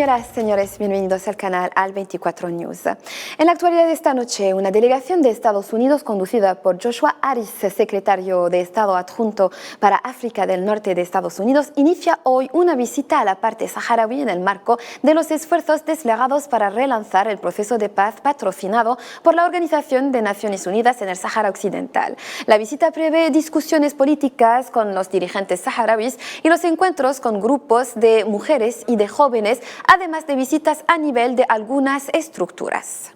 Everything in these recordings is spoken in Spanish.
Señoras, señores, bienvenidos al canal Al24 News. En la actualidad de esta noche, una delegación de Estados Unidos conducida por Joshua Harris, secretario de Estado adjunto para África del Norte de Estados Unidos, inicia hoy una visita a la parte saharaui en el marco de los esfuerzos desplegados para relanzar el proceso de paz patrocinado por la Organización de Naciones Unidas en el Sáhara Occidental. La visita prevé discusiones políticas con los dirigentes saharauis y los encuentros con grupos de mujeres y de jóvenes, además de visitas a nivel de algunas estructuras.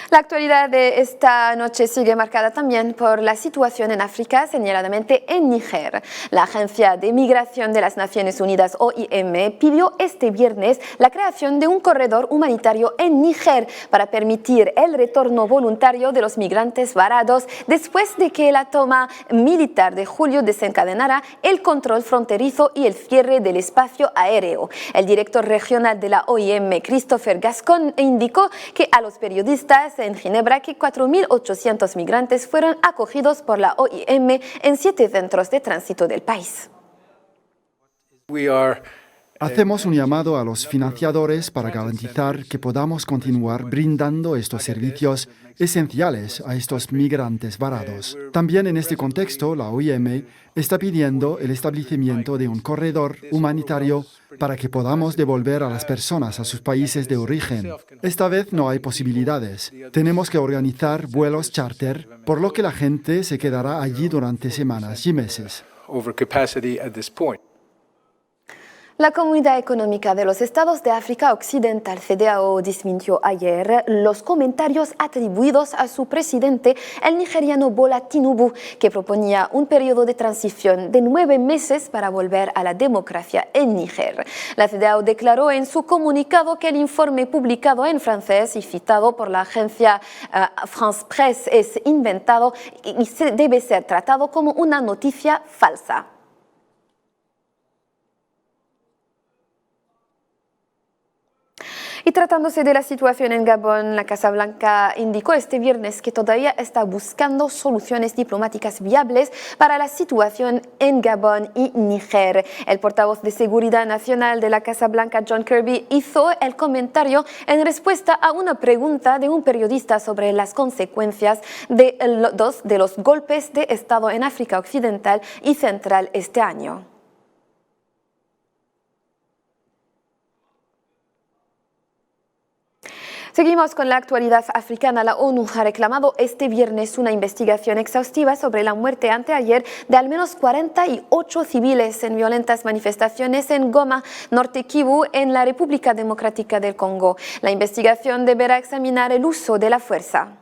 La actualidad de esta noche sigue marcada también por la situación en África, señaladamente en Níger. La Agencia de Migración de las Naciones Unidas, OIM, pidió este viernes la creación de un corredor humanitario en Níger para permitir el retorno voluntario de los migrantes varados después de que la toma militar de julio desencadenara el control fronterizo y el cierre del espacio aéreo. El director regional de la OIM, Christopher Gascon, indicó que a los periodistas en Ginebra que 4.800 migrantes fueron acogidos por la OIM en 7 centros de tránsito del país. Hacemos un llamado a los financiadores para garantizar que podamos continuar brindando estos servicios esenciales a estos migrantes varados. También en este contexto, la OIM está pidiendo el establecimiento de un corredor humanitario para que podamos devolver a las personas a sus países de origen. Esta vez no hay posibilidades. Tenemos que organizar vuelos charter, por lo que la gente se quedará allí durante semanas y meses. La Comunidad Económica de los Estados de África Occidental, CEDEAO, desmintió ayer los comentarios atribuidos a su presidente, el nigeriano Bola Tinubu, que proponía un periodo de transición de 9 meses para volver a la democracia en Níger. La CEDEAO declaró en su comunicado que el informe publicado en francés y citado por la agencia France Presse es inventado y debe ser tratado como una noticia falsa. Y tratándose de la situación en Gabón, la Casa Blanca indicó este viernes que todavía está buscando soluciones diplomáticas viables para la situación en Gabón y Níger. El portavoz de Seguridad Nacional de la Casa Blanca, John Kirby, hizo el comentario en respuesta a una pregunta de un periodista sobre las consecuencias de los golpes de Estado en África Occidental y Central este año. Seguimos con la actualidad africana. La ONU ha reclamado este viernes una investigación exhaustiva sobre la muerte anteayer de al menos 48 civiles en violentas manifestaciones en Goma, Norte Kivu, en la República Democrática del Congo. La investigación deberá examinar el uso de la fuerza.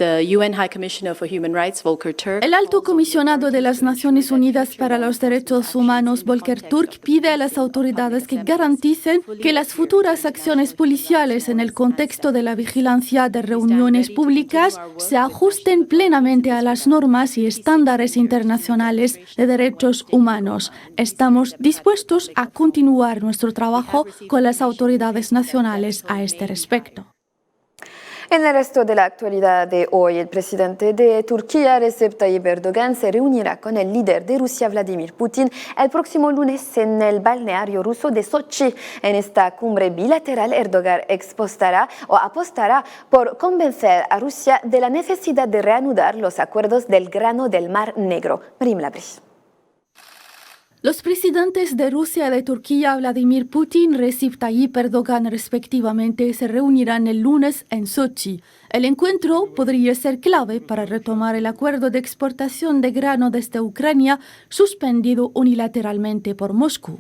El alto comisionado de las Naciones Unidas para los Derechos Humanos, Volker Turk, pide a las autoridades que garanticen que las futuras acciones policiales en el contexto de la vigilancia de reuniones públicas se ajusten plenamente a las normas y estándares internacionales de derechos humanos. Estamos dispuestos a continuar nuestro trabajo con las autoridades nacionales a este respecto. En el resto de la actualidad de hoy, el presidente de Turquía, Recep Tayyip Erdogan, se reunirá con el líder de Rusia, Vladimir Putin, el próximo lunes en el balneario ruso de Sochi. En esta cumbre bilateral, Erdogan apostará por convencer a Rusia de la necesidad de reanudar los acuerdos del grano del Mar Negro. Marim Labri. Los presidentes de Rusia y de Turquía, Vladimir Putin y Recep Tayyip Erdogan, respectivamente, se reunirán el lunes en Sochi. El encuentro podría ser clave para retomar el acuerdo de exportación de grano desde Ucrania, suspendido unilateralmente por Moscú.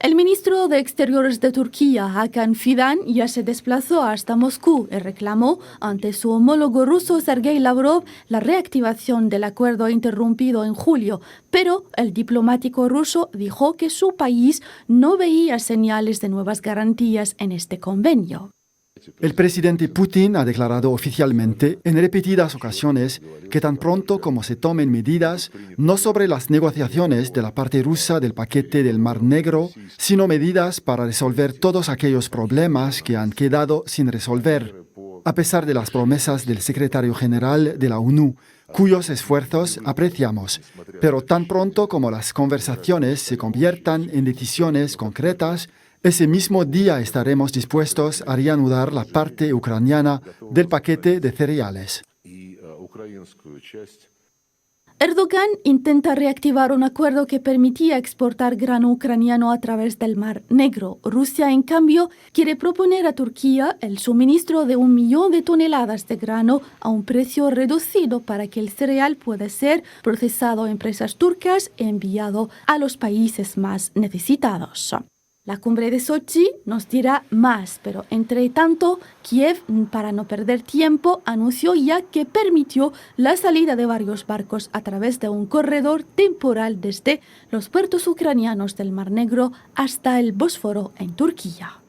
El ministro de Exteriores de Turquía, Hakan Fidan, ya se desplazó hasta Moscú y reclamó ante su homólogo ruso, Sergei Lavrov, la reactivación del acuerdo interrumpido en julio, pero el diplomático ruso dijo que su país no veía señales de nuevas garantías en este convenio. El presidente Putin ha declarado oficialmente en repetidas ocasiones que tan pronto como se tomen medidas, no sobre las negociaciones de la parte rusa del paquete del Mar Negro, sino medidas para resolver todos aquellos problemas que han quedado sin resolver. a pesar de las promesas del secretario general de la ONU, cuyos esfuerzos apreciamos. Pero tan pronto como las conversaciones se conviertan en decisiones concretas, ese mismo día estaremos dispuestos a reanudar la parte ucraniana del paquete de cereales. Erdogan intenta reactivar un acuerdo que permitía exportar grano ucraniano a través del Mar Negro. Rusia, en cambio, quiere proponer a Turquía el suministro de 1 millón de toneladas de grano a un precio reducido para que el cereal pueda ser procesado en empresas turcas y enviado a los países más necesitados. La cumbre de Sochi nos dirá más, pero entre tanto, Kiev, para no perder tiempo, anunció ya que permitió la salida de varios barcos a través de un corredor temporal desde los puertos ucranianos del Mar Negro hasta el Bósforo en Turquía.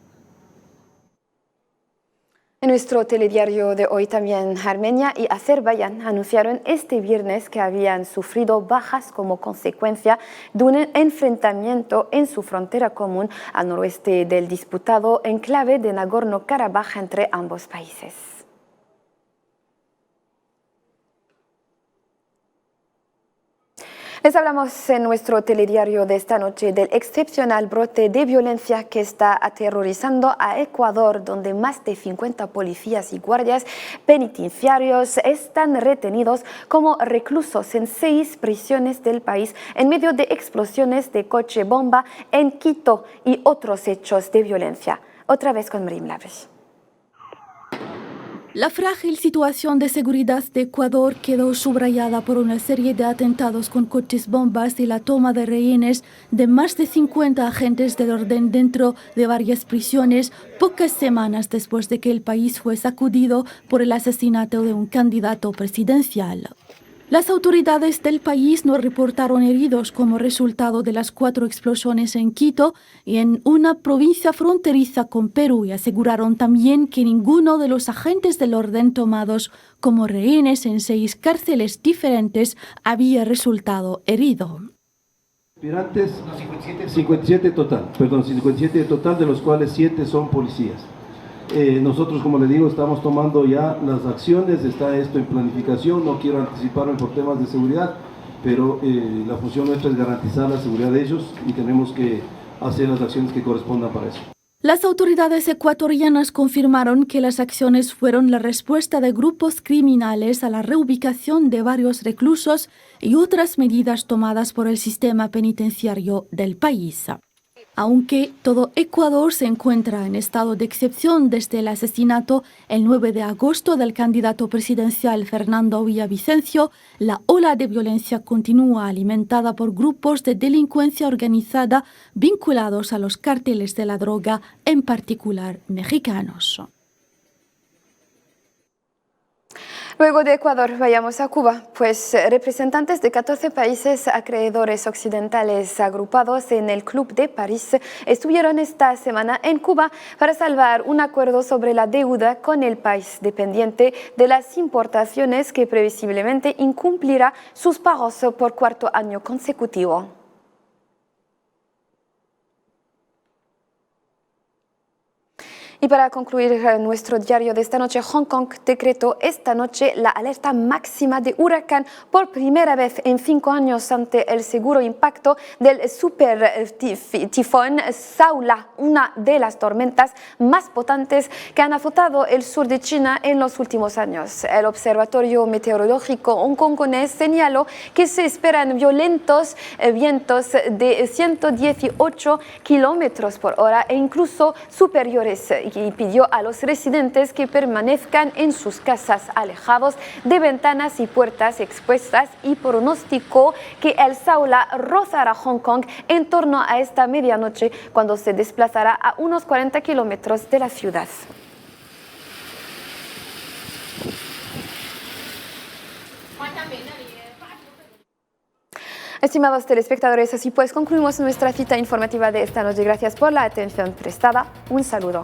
En nuestro telediario de hoy también Armenia y Azerbaiyán anunciaron este viernes que habían sufrido bajas como consecuencia de un enfrentamiento en su frontera común al noroeste del disputado enclave de Nagorno-Karabaj entre ambos países. Les hablamos en nuestro telediario de esta noche del excepcional brote de violencia que está aterrorizando a Ecuador, donde más de 50 policías y guardias penitenciarios están retenidos como reclusos en 6 prisiones del país en medio de explosiones de coche bomba en Quito y otros hechos de violencia. Otra vez con Mrim Laves. La frágil situación de seguridad de Ecuador quedó subrayada por una serie de atentados con coches bombas y la toma de rehenes de más de 50 agentes del orden dentro de varias prisiones, pocas semanas después de que el país fue sacudido por el asesinato de un candidato presidencial. Las autoridades del país no reportaron heridos como resultado de las 4 explosiones en Quito y en una provincia fronteriza con Perú, y aseguraron también que ninguno de los agentes del orden tomados como rehenes en 6 cárceles diferentes había resultado herido. Aspirantes, 57 total, de los cuales 7 son policías. Nosotros, como le digo, estamos tomando ya las acciones, está esto en planificación, no quiero anticiparme por temas de seguridad, pero la función nuestra es garantizar la seguridad de ellos y tenemos que hacer las acciones que correspondan para eso. Las autoridades ecuatorianas confirmaron que las acciones fueron la respuesta de grupos criminales a la reubicación de varios reclusos y otras medidas tomadas por el sistema penitenciario del país. Aunque todo Ecuador se encuentra en estado de excepción desde el asesinato el 9 de agosto del candidato presidencial Fernando Villavicencio, la ola de violencia continúa alimentada por grupos de delincuencia organizada vinculados a los cárteles de la droga, en particular mexicanos. Luego de Ecuador, vayamos a Cuba, pues representantes de 14 países acreedores occidentales agrupados en el Club de París estuvieron esta semana en Cuba para salvar un acuerdo sobre la deuda con el país dependiente de las importaciones que previsiblemente incumplirá sus pagos por 4º año consecutivo. Y para concluir nuestro diario de esta noche, Hong Kong decretó esta noche la alerta máxima de huracán por primera vez en 5 años ante el seguro impacto del super tifón Saula, una de las tormentas más potentes que han azotado el sur de China en los últimos años. El Observatorio Meteorológico hongkongonés señaló que se esperan violentos vientos de 118 kilómetros por hora e incluso superiores, y pidió a los residentes que permanezcan en sus casas alejados de ventanas y puertas expuestas y pronosticó que el Saula rozará Hong Kong en torno a esta medianoche cuando se desplazará a unos 40 kilómetros de la ciudad. Estimados telespectadores, así pues concluimos nuestra cita informativa de esta noche. Gracias por la atención prestada. Un saludo.